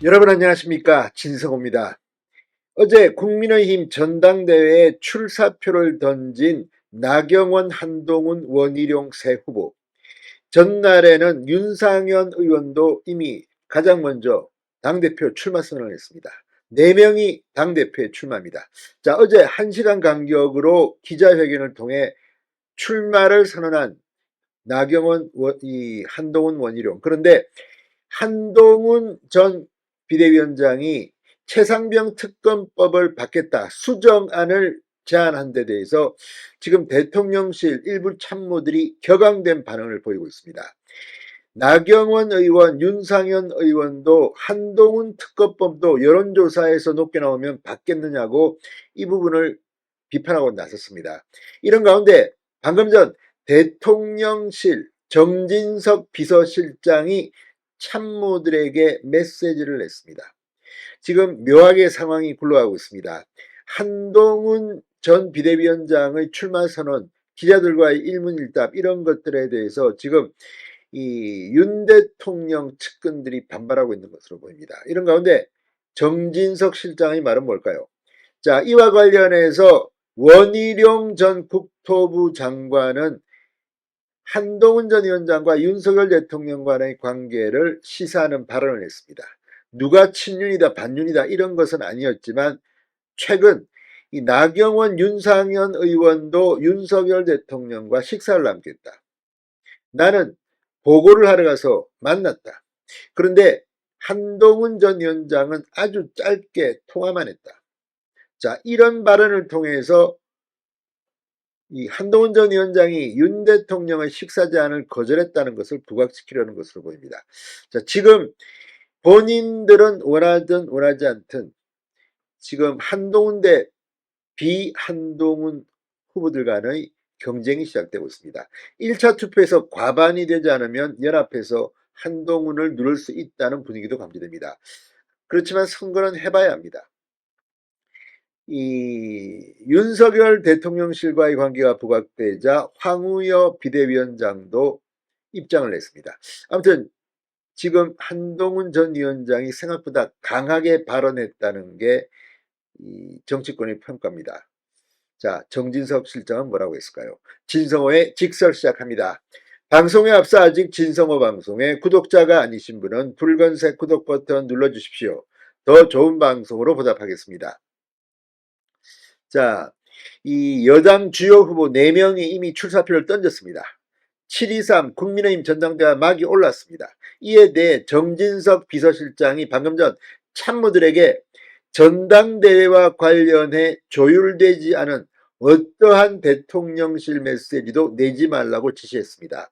여러분 안녕하십니까, 진성호입니다. 어제 국민의힘 전당대회에 출사표를 던진 나경원, 한동훈, 원희룡 세 후보. 전날에는 윤상현 의원도 이미 가장 먼저 당대표 출마 선언을 했습니다. 4명이 당대표에 출마합니다. 자, 어제 1시간 간격으로 기자회견을 통해 출마를 선언한 나경원, 한동훈, 원희룡. 그런데 한동훈 전 비대위원장이 최상병 특검법을 받겠다 수정안을 제안한 데 대해서 지금 대통령실 일부 참모들이 격앙된 반응을 보이고 있습니다. 나경원 의원, 윤상현 의원도 한동훈 특검법도 여론조사에서 높게 나오면 받겠느냐고 이 부분을 비판하고 나섰습니다. 이런 가운데 방금 전 대통령실 정진석 비서실장이 참모들에게 메시지를 냈습니다. 지금 묘하게 상황이 굴러가고 있습니다. 한동훈 전 비대위원장의 출마 선언, 기자들과의 일문일답 이런 것들에 대해서 지금 이 윤 대통령 측근들이 반발하고 있는 것으로 보입니다. 이런 가운데 정진석 실장의 말은 뭘까요? 자, 이와 관련해서 원희룡 전 국토부 장관은 한동훈 전 위원장과 윤석열 대통령 간의 관계를 시사하는 발언을 했습니다. 누가 친윤이다 반윤이다 이런 것은 아니었지만 최근 이 나경원, 윤상현 의원도 윤석열 대통령과 식사를 남겼다. 나는 보고를 하러 가서 만났다. 그런데 한동훈 전 위원장은 아주 짧게 통화만 했다. 자, 이런 발언을 통해서 이 한동훈 전 위원장이 윤 대통령의 식사 제안을 거절했다는 것을 부각시키려는 것으로 보입니다. 자, 지금 본인들은 원하든 원하지 않든 지금 한동훈 대 비한동훈 후보들 간의 경쟁이 시작되고 있습니다. 1차 투표에서 과반이 되지 않으면 연합해서 한동훈을 누를 수 있다는 분위기도 감지됩니다. 그렇지만 선거는 해봐야 합니다. 이 윤석열 대통령실과의 관계가 부각되자 황우여 비대위원장도 입장을 냈습니다. 아무튼 지금 한동훈 전 위원장이 생각보다 강하게 발언했다는 게 이 정치권의 평가입니다. 자, 정진석 실장은 뭐라고 했을까요? 진성호의 직설 시작합니다. 방송에 앞서 아직 진성호 방송에 구독자가 아니신 분은 붉은색 구독 버튼 눌러주십시오. 더 좋은 방송으로 보답하겠습니다. 자, 이 여당 주요 후보 4명이 이미 출사표를 던졌습니다. 7.23 국민의힘 전당대회 막이 올랐습니다. 이에 대해 정진석 비서실장이 방금 전 참모들에게 전당대회와 관련해 조율되지 않은 어떠한 대통령실 메시지도 내지 말라고 지시했습니다.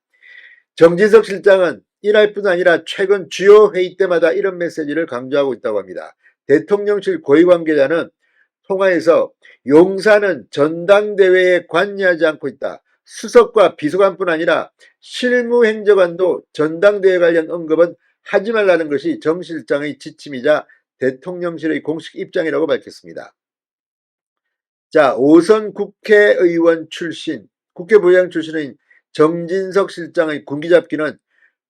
정진석 실장은 이날 뿐 아니라 최근 주요 회의 때마다 이런 메시지를 강조하고 있다고 합니다. 대통령실 고위 관계자는 통화에서 용사는 전당대회에 관여하지 않고 있다. 수석과 비서관뿐 아니라 실무행정관도 전당대회 관련 언급은 하지 말라는 것이 정 실장의 지침이자 대통령실의 공식 입장이라고 밝혔습니다. 자, 5선 국회의원 출신, 국회부의장 출신인 정진석 실장의 군기잡기는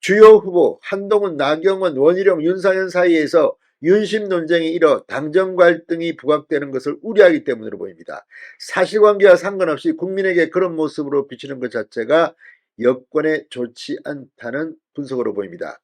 주요 후보 한동훈, 나경원, 원희룡, 윤상현 사이에서 윤심 논쟁이 일어 당정 갈등이 부각되는 것을 우려하기 때문으로 보입니다. 사실관계와 상관없이 국민에게 그런 모습으로 비치는 것 자체가 여권에 좋지 않다는 분석으로 보입니다.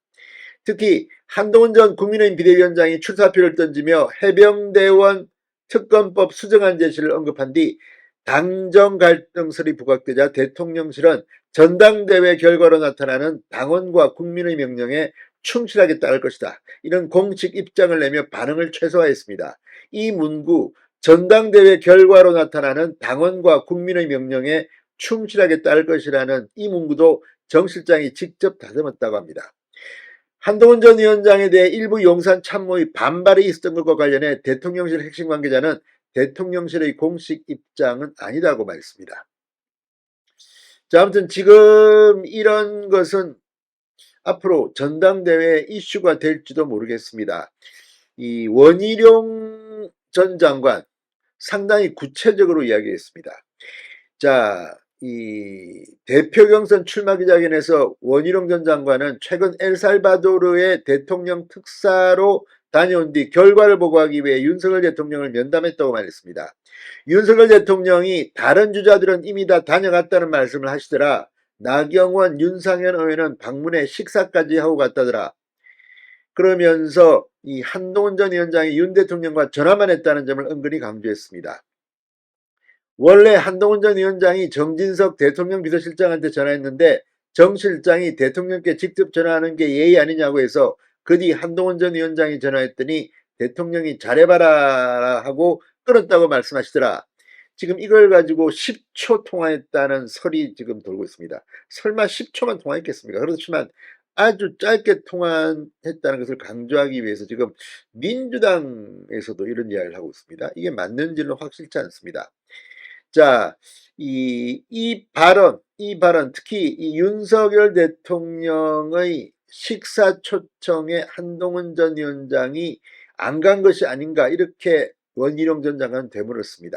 특히 한동훈 전 국민의힘 비대위원장이 출사표를 던지며 해병대원 특검법 수정안 제시를 언급한 뒤 당정 갈등설이 부각되자 대통령실은 전당대회 결과로 나타나는 당원과 국민의 명령에 충실하게 따를 것이다. 이런 공식 입장을 내며 반응을 최소화했습니다. 이 문구 전당대회 결과로 나타나는 당원과 국민의 명령에 충실하게 따를 것이라는 이 문구도 정 실장이 직접 다듬었다고 합니다. 한동훈 전 위원장에 대해 일부 용산 참모의 반발이 있었던 것과 관련해 대통령실 핵심 관계자는 대통령실의 공식 입장은 아니다고 말했습니다. 자, 아무튼 지금 이런 것은 앞으로 전당대회 이슈가 될지도 모르겠습니다. 이 원희룡 전 장관 상당히 구체적으로 이야기했습니다. 자, 이 대표 경선 출마 기자회견에서 원희룡 전 장관은 최근 엘살바도르의 대통령 특사로 다녀온 뒤 결과를 보고하기 위해 윤석열 대통령을 면담했다고 말했습니다. 윤석열 대통령이 다른 주자들은 이미 다 다녀갔다는 말씀을 하시더라. 나경원, 윤상현 의원은 방문에 식사까지 하고 갔다더라. 그러면서 이 한동훈 전 위원장이 윤 대통령과 전화만 했다는 점을 은근히 강조했습니다. 원래 한동훈 전 위원장이 정진석 대통령 비서실장한테 전화했는데 정 실장이 대통령께 직접 전화하는 게 예의 아니냐고 해서 그 뒤 한동훈 전 위원장이 전화했더니 대통령이 잘해봐라 하고 끊었다고 말씀하시더라. 지금 이걸 가지고 10초 통화했다는 설이 지금 돌고 있습니다. 설마 10초만 통화했겠습니까? 그렇지만 아주 짧게 통화했다는 것을 강조하기 위해서 지금 민주당에서도 이런 이야기를 하고 있습니다. 이게 맞는지는 확실치 않습니다. 자, 이 발언, 특히 이 윤석열 대통령의 식사 초청에 한동훈 전 위원장이 안 간 것이 아닌가, 이렇게 원희룡 전 장관은 되물었습니다.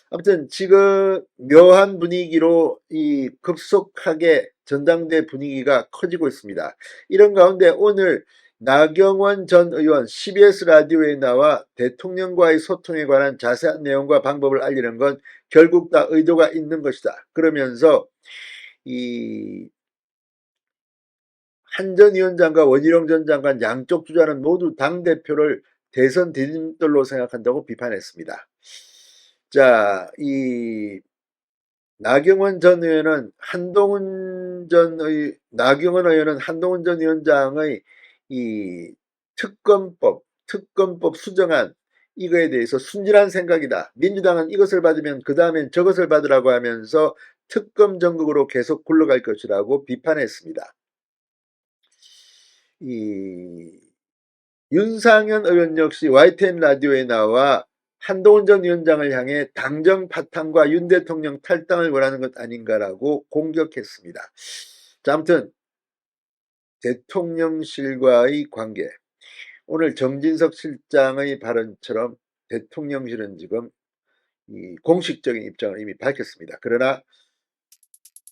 아무튼 지금 묘한 분위기로 이 급속하게 전당대 분위기가 커지고 있습니다. 이런 가운데 오늘 나경원 전 의원 CBS 라디오에 나와 대통령과의 소통에 관한 자세한 내용과 방법을 알리는 건 결국 다 의도가 있는 것이다. 그러면서 이 한 전 위원장과 원희룡 전 장관 양쪽 주자는 모두 당대표를 대선 디딤돌로 생각한다고 비판했습니다. 자, 이 나경원 의원은 한동훈 전 위원장의 이 특검법 수정안, 이거에 대해서 순진한 생각이다. 민주당은 이것을 받으면 그 다음엔 저것을 받으라고 하면서 특검 정국으로 계속 굴러갈 것이라고 비판했습니다. 이 윤상현 의원 역시 YTN 라디오에 나와 한동훈 전 위원장을 향해 당정 파탄과 윤 대통령 탈당을 원하는 것 아닌가라고 공격했습니다. 자, 아무튼 대통령실과의 관계, 오늘 정진석 실장의 발언처럼 대통령실은 지금 이 공식적인 입장을 이미 밝혔습니다. 그러나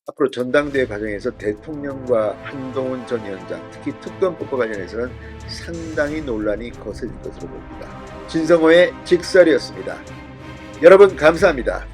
앞으로 전당대회 과정에서 대통령과 한동훈 전 위원장, 특히 특검법과 관련해서는 상당히 논란이 거세질 것으로 보입니다. 진성호의 직설이었습니다. 여러분 감사합니다.